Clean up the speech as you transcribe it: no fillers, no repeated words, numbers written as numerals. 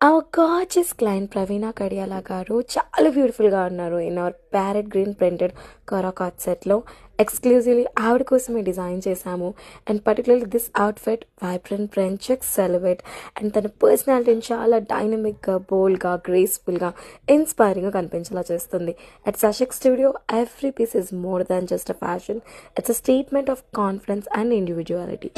Our gorgeous client Praveena Kadiyala గారు చాలా బ్యూటిఫుల్గా ఉన్నారు in our parrot green printed కొరా కార్డ్సెట్లో ఎక్స్క్లూజివ్లీ ఆవిడ కోసమే డిజైన్ చేశాము. And particularly this outfit vibrant French check silhouette and తన పర్సనాలిటీని చాలా డైనమిక్గా, బోల్డ్గా, గ్రేస్ఫుల్గా, ఇన్స్పైరింగ్గా కనిపించేలా చేస్తుంది. At Sashak studio every piece is more than just a fashion. It's a statement of confidence and individuality.